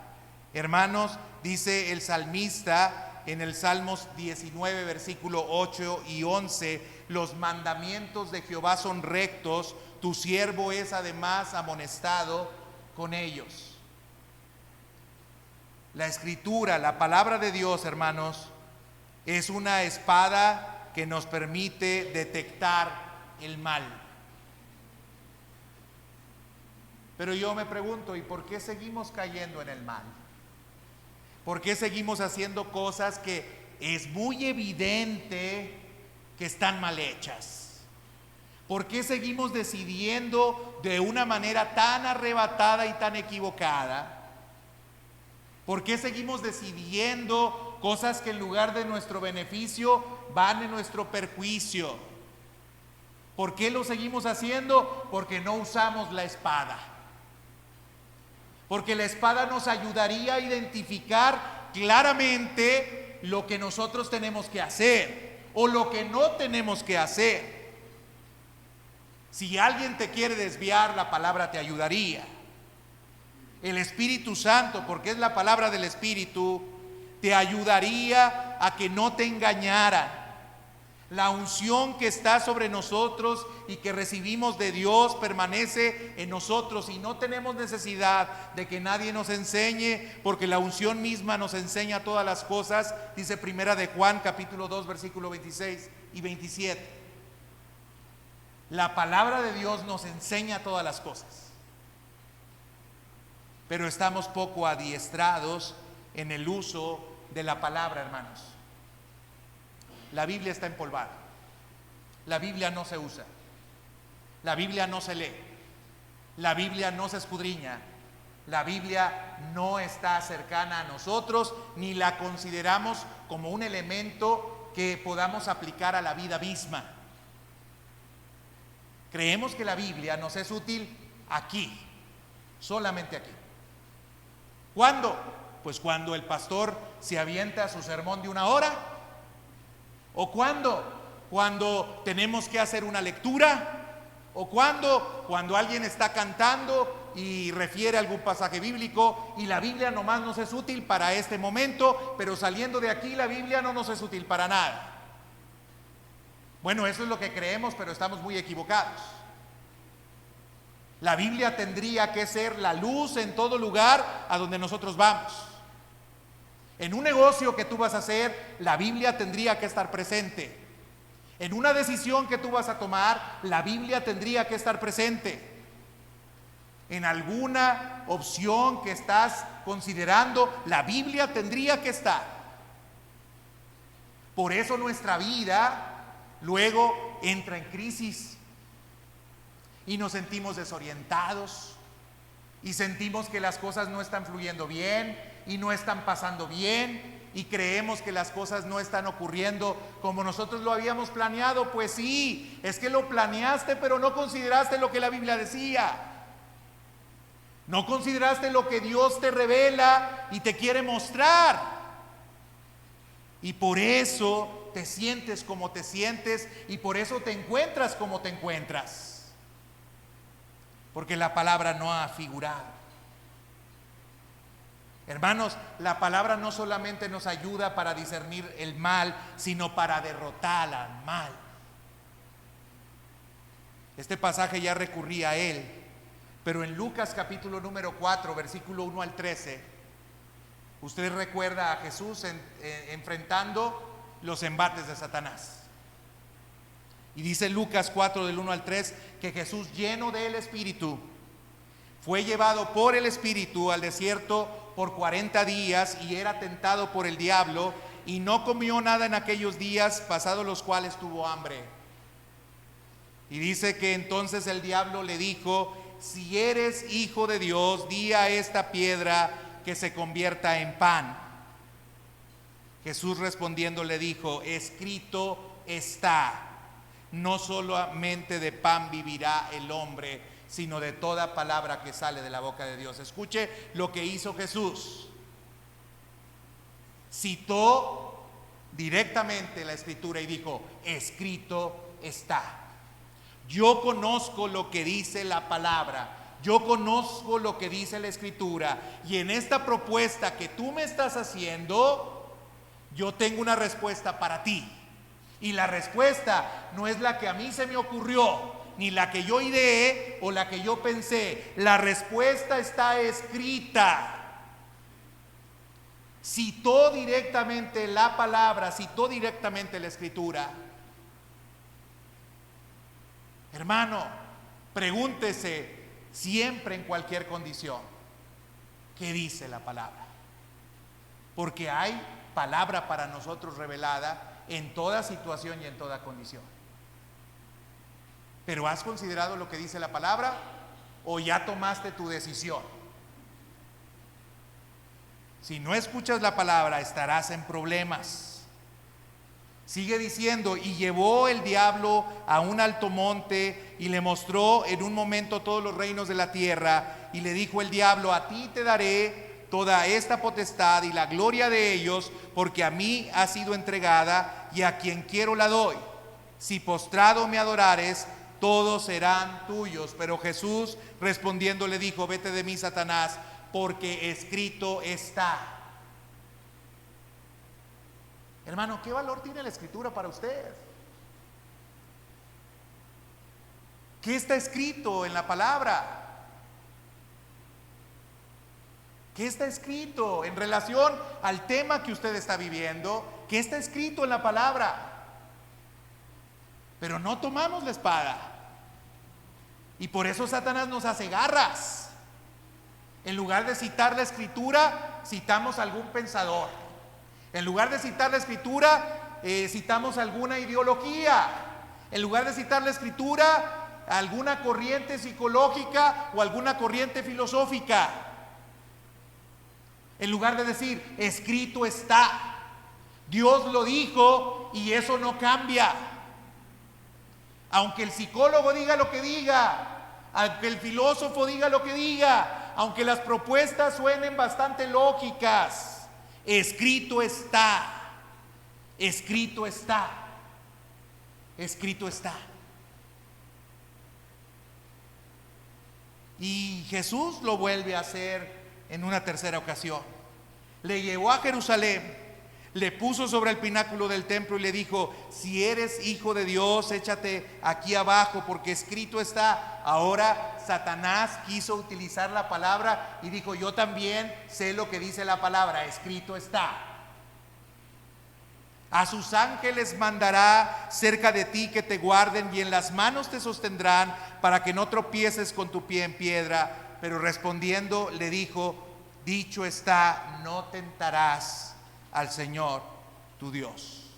hermanos, dice el salmista en el Salmos 19, versículo 8 y 11, los mandamientos de Jehová son rectos, tu siervo es además amonestado con ellos. La Escritura, la palabra de Dios, hermanos, es una espada que nos permite detectar el mal. Pero yo me pregunto, ¿y por qué seguimos cayendo en el mal? ¿Por qué seguimos haciendo cosas que es muy evidente que están mal hechas? ¿Por qué seguimos decidiendo de una manera tan arrebatada y tan equivocada? ¿Por qué seguimos decidiendo cosas que en lugar de nuestro beneficio van en nuestro perjuicio? ¿Por qué lo seguimos haciendo? Porque no usamos la espada. Porque la espada nos ayudaría a identificar claramente lo que nosotros tenemos que hacer o lo que no tenemos que hacer. Si alguien te quiere desviar, la palabra te ayudaría. El Espíritu Santo, porque es la palabra del Espíritu, te ayudaría a que no te engañaran. La unción que está sobre nosotros y que recibimos de Dios permanece en nosotros y no tenemos necesidad de que nadie nos enseñe, porque la unción misma nos enseña todas las cosas, dice Primera de Juan capítulo 2 versículo 26 y 27. La palabra de Dios nos enseña todas las cosas, pero estamos poco adiestrados en el uso de la palabra, hermanos. La Biblia está empolvada. La Biblia no se usa. La Biblia no se lee. La Biblia no se escudriña. La Biblia no está cercana a nosotros, ni la consideramos como un elemento que podamos aplicar a la vida misma. Creemos que la Biblia nos es útil aquí, solamente aquí. ¿Cuándo? Pues cuando el pastor se avienta su sermón de 1 hora. ¿O cuando tenemos que hacer una lectura? ¿O cuando alguien está cantando y refiere algún pasaje bíblico y la Biblia nomás nos es útil para este momento, pero saliendo de aquí la Biblia no nos es útil para nada? Bueno, eso es lo que creemos, pero estamos muy equivocados. La Biblia tendría que ser la luz en todo lugar a donde nosotros vamos. En un negocio que tú vas a hacer, la Biblia tendría que estar presente. En una decisión que tú vas a tomar, la Biblia tendría que estar presente. En alguna opción que estás considerando, la Biblia tendría que estar. Por eso nuestra vida luego entra en crisis y nos sentimos desorientados y sentimos que las cosas no están fluyendo bien y no están pasando bien y creemos que las cosas no están ocurriendo como nosotros lo habíamos planeado. Pues sí, es que lo planeaste, pero no consideraste lo que la Biblia decía. No consideraste lo que Dios te revela y te quiere mostrar. Y por eso te sientes como te sientes y por eso te encuentras como te encuentras. Porque la palabra no ha figurado. Hermanos, la palabra no solamente nos ayuda para discernir el mal, sino para derrotar al mal. Este pasaje ya recurría a él, pero en Lucas capítulo número 4, versículo 1 al 13, usted recuerda a Jesús enfrentando los embates de Satanás. Y dice Lucas 4 del 1 al 3 que Jesús, lleno del Espíritu, fue llevado por el Espíritu al desierto por 40 días y era tentado por el diablo y no comió nada en aquellos días, pasados los cuales tuvo hambre. Y dice que entonces el diablo le dijo: si eres hijo de Dios, di a esta piedra que se convierta en pan. Jesús respondiendo le dijo: escrito está, no solamente de pan vivirá el hombre, sino de toda palabra que sale de la boca de Dios. Escuche lo que hizo Jesús. Citó directamente la escritura y dijo: escrito está. Yo conozco lo que dice la palabra, yo conozco lo que dice la escritura, y en esta propuesta que tú me estás haciendo, yo tengo una respuesta para ti. Y la respuesta no es la que a mí se me ocurrió, ni la que yo ideé o la que yo pensé. La respuesta está escrita. Citó directamente la palabra, citó directamente la escritura. Hermano, pregúntese siempre, en cualquier condición, ¿qué dice la palabra? Porque hay palabra para nosotros revelada en toda situación y en toda condición. ¿Pero has considerado lo que dice la palabra o ya tomaste tu decisión? Si no escuchas la palabra, estarás en problemas. Sigue diciendo: y llevó el diablo a un alto monte y le mostró en un momento todos los reinos de la tierra, y le dijo el diablo: a ti te daré toda esta potestad y la gloria de ellos, porque a mí ha sido entregada y a quien quiero la doy. Si postrado me adorares, todos serán tuyos. Pero Jesús respondiendo le dijo: vete de mí, Satanás, porque escrito está. Hermano, ¿qué valor tiene la escritura para usted? ¿Qué está escrito en la palabra? ¿Qué está escrito en relación al tema que usted está viviendo? ¿Qué está escrito en la palabra? Pero no tomamos la espada. Y por eso Satanás nos hace garras. En lugar de citar la escritura, citamos a algún pensador. En lugar de citar la escritura, citamos alguna ideología. En lugar de citar la escritura, alguna corriente psicológica o alguna corriente filosófica. En lugar de decir: escrito está, Dios lo dijo y eso no cambia. Aunque el psicólogo diga lo que diga, aunque el filósofo diga lo que diga, aunque las propuestas suenen bastante lógicas, escrito está, escrito está, escrito está. Y Jesús lo vuelve a hacer en una tercera ocasión. Le llevó a Jerusalén, le puso sobre el pináculo del templo y le dijo: si eres hijo de Dios, échate aquí abajo, porque escrito está. Ahora Satanás quiso utilizar la palabra y dijo: yo también sé lo que dice la palabra, escrito está. A sus ángeles mandará cerca de ti que te guarden, y en las manos te sostendrán para que no tropieces con tu pie en piedra. Pero respondiendo le dijo: dicho está, no tentarás al Señor tu Dios.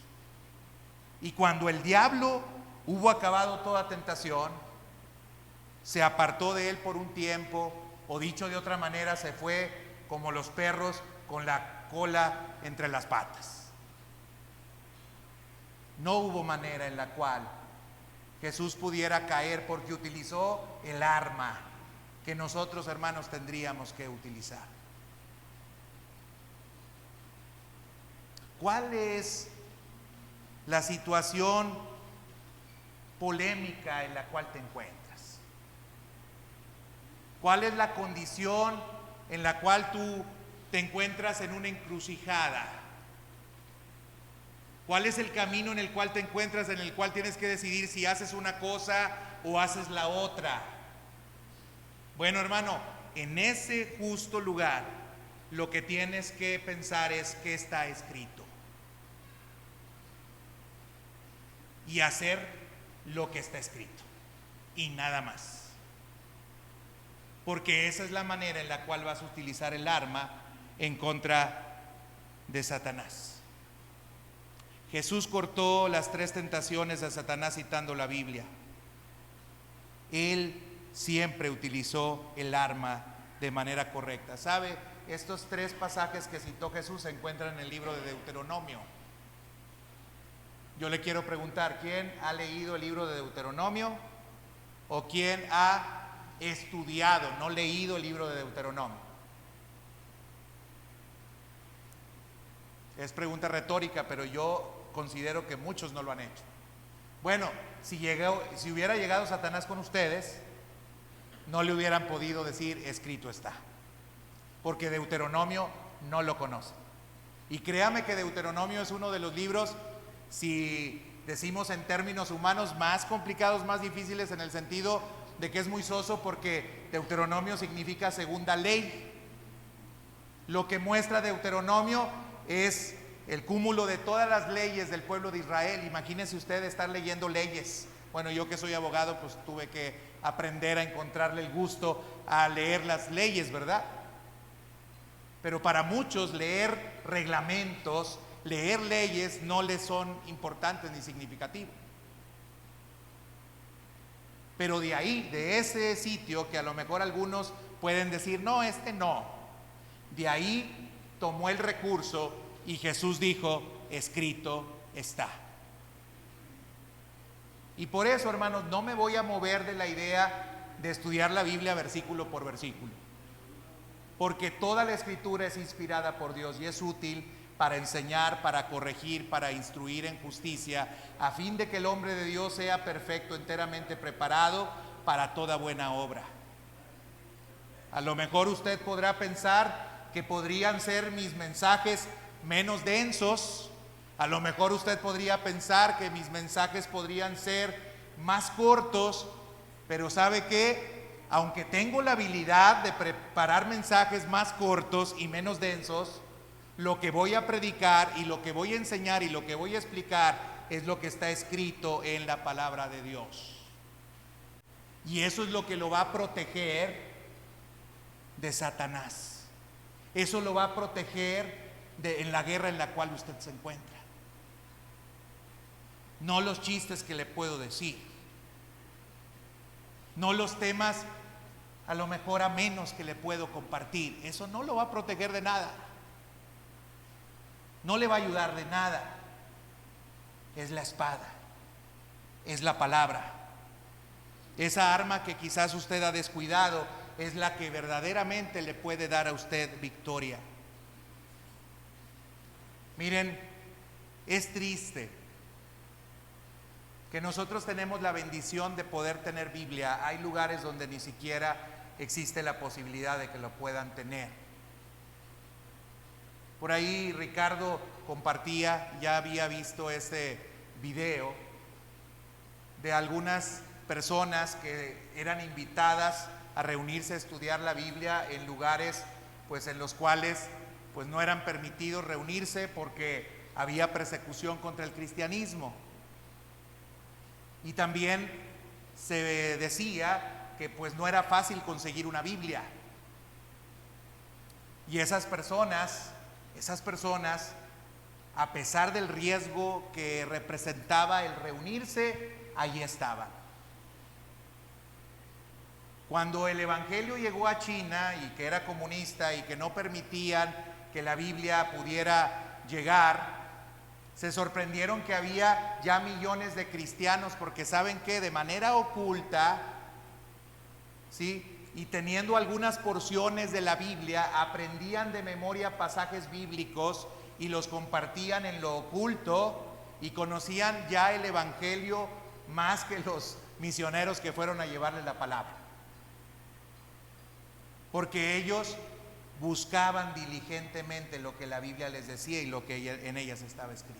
Y cuando el diablo hubo acabado toda tentación, se apartó de él por un tiempo, o dicho de otra manera, se fue como los perros con la cola entre las patas. No hubo manera en la cual Jesús pudiera caer, porque utilizó el arma que nosotros, hermanos, tendríamos que utilizar. ¿Cuál es la situación polémica en la cual te encuentras? ¿Cuál es la condición en la cual tú te encuentras en una encrucijada? ¿Cuál es el camino en el cual te encuentras, en el cual tienes que decidir si haces una cosa o haces la otra? Bueno, hermano, en ese justo lugar lo que tienes que pensar es qué está escrito y hacer lo que está escrito y nada más, porque esa es la manera en la cual vas a utilizar el arma en contra de Satanás. Jesús cortó las 3 tentaciones de Satanás citando la Biblia. Él siempre utilizó el arma de manera correcta. ¿Sabe? Estos 3 pasajes que citó Jesús se encuentran en el libro de Deuteronomio. Yo le quiero preguntar, ¿quién ha leído el libro de Deuteronomio? ¿O quién ha estudiado, no leído el libro de Deuteronomio? Es pregunta retórica, pero yo considero que muchos no lo han hecho. Bueno, si hubiera llegado Satanás con ustedes, no le hubieran podido decir escrito está, porque Deuteronomio no lo conocen. Y créame que Deuteronomio es uno de los libros, si decimos en términos humanos, más complicados, más difíciles, en el sentido de que es muy soso, porque Deuteronomio significa segunda ley. Lo que muestra Deuteronomio es el cúmulo de todas las leyes del pueblo de Israel. Imagínense usted estar leyendo leyes. Bueno, yo que soy abogado, pues tuve que aprender a encontrarle el gusto a leer las leyes, ¿verdad? Pero para muchos leer reglamentos, leer leyes no les son importantes ni significativos. Pero de ahí, de ese sitio que a lo mejor algunos pueden decir, no, no. De ahí tomó el recurso y Jesús dijo, escrito está. Y por eso, hermanos, no me voy a mover de la idea de estudiar la Biblia versículo por versículo, porque toda la escritura es inspirada por Dios y es útil para enseñar, para corregir, para instruir en justicia, a fin de que el hombre de Dios sea perfecto, enteramente preparado para toda buena obra. A lo mejor usted podrá pensar que podrían ser mis mensajes menos densos. A lo mejor usted podría pensar que mis mensajes podrían ser más cortos, pero ¿sabe qué? Aunque tengo la habilidad de preparar mensajes más cortos y menos densos, lo que voy a predicar y lo que voy a enseñar y lo que voy a explicar es lo que está escrito en la palabra de Dios. Y eso es lo que lo va a proteger de Satanás. Eso lo va a proteger en la guerra en la cual usted se encuentra. No los chistes que le puedo decir, no los temas a lo mejor a menos que le puedo compartir. Eso no lo va a proteger de nada, no le va a ayudar de nada. Es la espada, es la palabra. Esa arma que quizás usted ha descuidado es la que verdaderamente le puede dar a usted victoria. Miren, es triste que nosotros tenemos la bendición de poder tener Biblia. Hay lugares donde ni siquiera existe la posibilidad de que lo puedan tener. Por ahí Ricardo compartía, ya había visto ese video de algunas personas que eran invitadas a reunirse a estudiar la Biblia en lugares pues en los cuales pues no eran permitidos reunirse porque había persecución contra el cristianismo. Y también se decía que pues no era fácil conseguir una Biblia. Y esas personas, a pesar del riesgo que representaba el reunirse, allí estaban. Cuando el evangelio llegó a China y que era comunista y que no permitían que la Biblia pudiera llegar, se sorprendieron que había ya millones de cristianos, porque saben que de manera oculta, ¿sí?, y teniendo algunas porciones de la Biblia, aprendían de memoria pasajes bíblicos y los compartían en lo oculto y conocían ya el evangelio más que los misioneros que fueron a llevarles la palabra, porque ellos buscaban diligentemente lo que la Biblia les decía y lo que en ellas estaba escrito.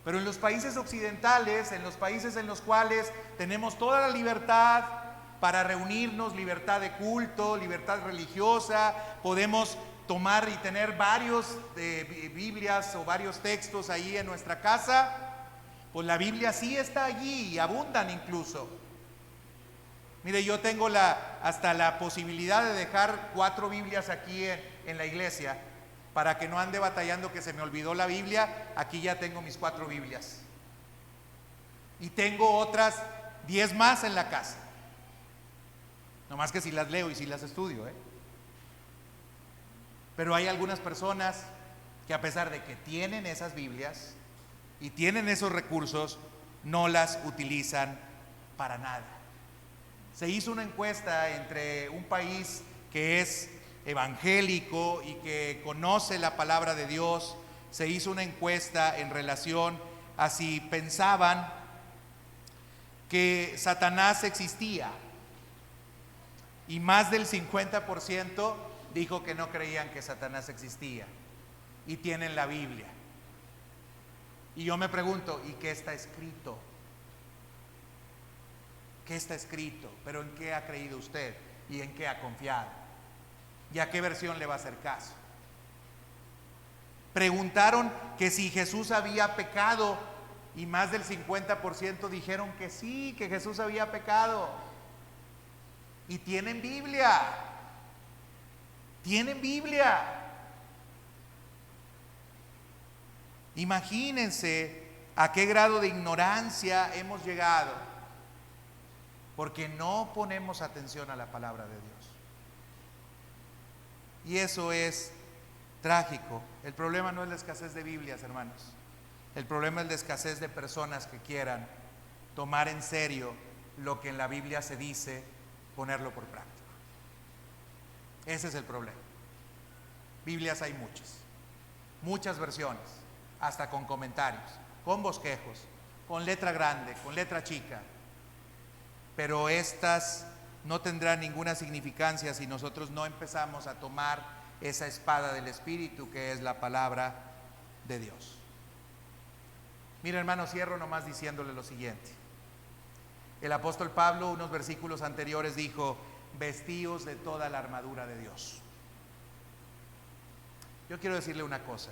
Pero en los países occidentales, en los países en los cuales tenemos toda la libertad para reunirnos, libertad de culto, libertad religiosa, podemos tomar y tener varios Biblias o varios textos ahí en nuestra casa, pues la Biblia sí está allí y abundan incluso. Mire, yo tengo hasta la posibilidad de dejar 4 Biblias aquí en la iglesia, para que no ande batallando que se me olvidó la Biblia. Aquí ya tengo mis 4 Biblias. Y tengo otras 10 más en la casa. No más que si las leo y si las estudio, Pero hay algunas personas que, a pesar de que tienen esas Biblias y tienen esos recursos, no las utilizan para nada. Se hizo una encuesta entre un país que es evangélico y que conoce la palabra de Dios. Se hizo una encuesta en relación a si pensaban que Satanás existía, y más del 50% dijo que no creían que Satanás existía y tienen la Biblia. Y yo me pregunto, ¿y qué está escrito? ¿Qué está escrito? ¿Pero en qué ha creído usted y en qué ha confiado? ¿Y a qué versión le va a hacer caso? Preguntaron que si Jesús había pecado y más del 50% dijeron que sí, que Jesús había pecado. Y tienen Biblia. Tienen Biblia. Imagínense a qué grado de ignorancia hemos llegado, porque no ponemos atención a la palabra de Dios. Y eso es trágico. El problema no es la escasez de Biblias, hermanos. El problema es la escasez de personas que quieran tomar en serio lo que en la Biblia se dice, ponerlo por práctica. Ese es el problema. Biblias hay muchas versiones, hasta con comentarios, con bosquejos, con letra grande, con letra chica. Pero estas no tendrán ninguna significancia si nosotros no empezamos a tomar esa espada del Espíritu, que es la palabra de Dios. Mira, hermano, cierro nomás diciéndole lo siguiente. El apóstol Pablo, unos versículos anteriores, dijo: vestíos de toda la armadura de Dios. Yo quiero decirle una cosa: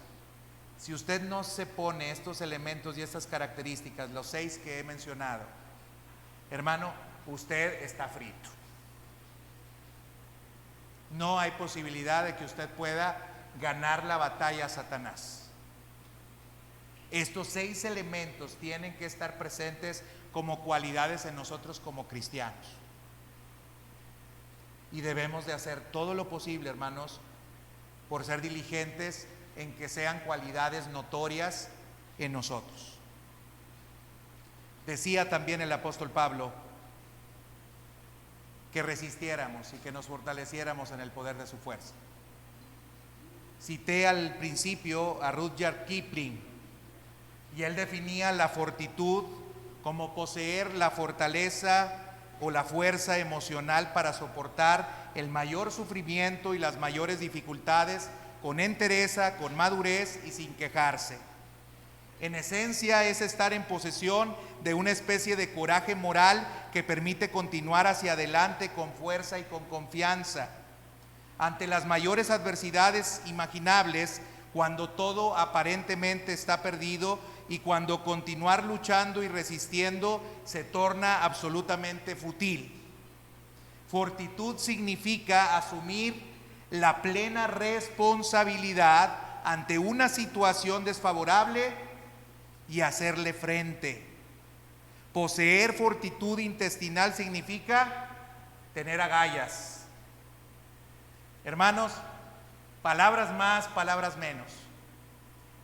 si usted no se pone estos elementos y estas características, los 6 que he mencionado, hermano, usted está frito. No hay posibilidad de que usted pueda ganar la batalla a Satanás. Estos 6 elementos tienen que estar presentes como cualidades en nosotros como cristianos. Y debemos de hacer todo lo posible, hermanos, por ser diligentes en que sean cualidades notorias en nosotros. Decía también el apóstol Pablo que resistiéramos y que nos fortaleciéramos en el poder de su fuerza. Cité al principio a Rudyard Kipling, y él definía la fortitud como poseer la fortaleza o la fuerza emocional para soportar el mayor sufrimiento y las mayores dificultades con entereza, con madurez y sin quejarse. En esencia es estar en posesión de una especie de coraje moral que permite continuar hacia adelante con fuerza y con confianza ante las mayores adversidades imaginables, cuando todo aparentemente está perdido y cuando continuar luchando y resistiendo se torna absolutamente fútil. Fortitud significa asumir la plena responsabilidad ante una situación desfavorable y hacerle frente. Poseer fortitud intestinal significa tener agallas. Hermanos, palabras más, palabras menos.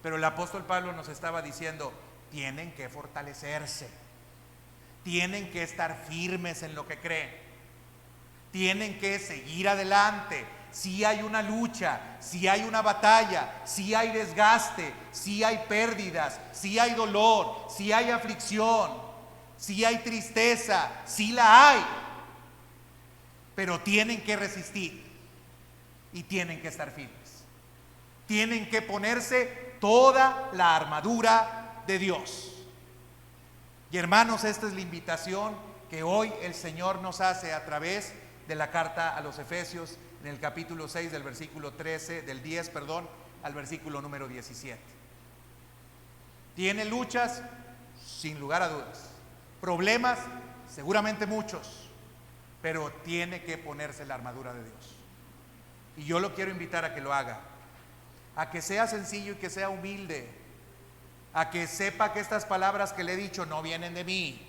Pero el apóstol Pablo nos estaba diciendo: tienen que fortalecerse, tienen que estar firmes en lo que creen, tienen que seguir adelante, sí hay una lucha, sí hay una batalla, sí hay desgaste, sí hay pérdidas, sí hay dolor, sí hay aflicción, sí hay tristeza, sí la hay. Pero tienen que resistir y tienen que estar firmes. Tienen que ponerse toda la armadura de Dios. Y hermanos, esta es la invitación que hoy el Señor nos hace a través de la carta a los Efesios, en el capítulo 6 del versículo 13, del 10, al versículo número 17. ¿Tiene luchas? Sin lugar a dudas. ¿Problemas? Seguramente muchos. Pero tiene que ponerse la armadura de Dios. Y yo lo quiero invitar a que lo haga. A que sea sencillo y que sea humilde. A que sepa que estas palabras que le he dicho no vienen de mí.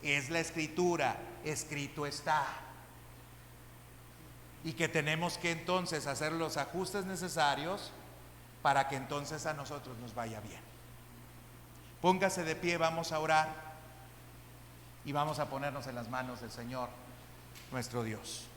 Es la Escritura, escrito está. Y que tenemos que entonces hacer los ajustes necesarios para que entonces a nosotros nos vaya bien. Póngase de pie, vamos a orar y vamos a ponernos en las manos del Señor, nuestro Dios.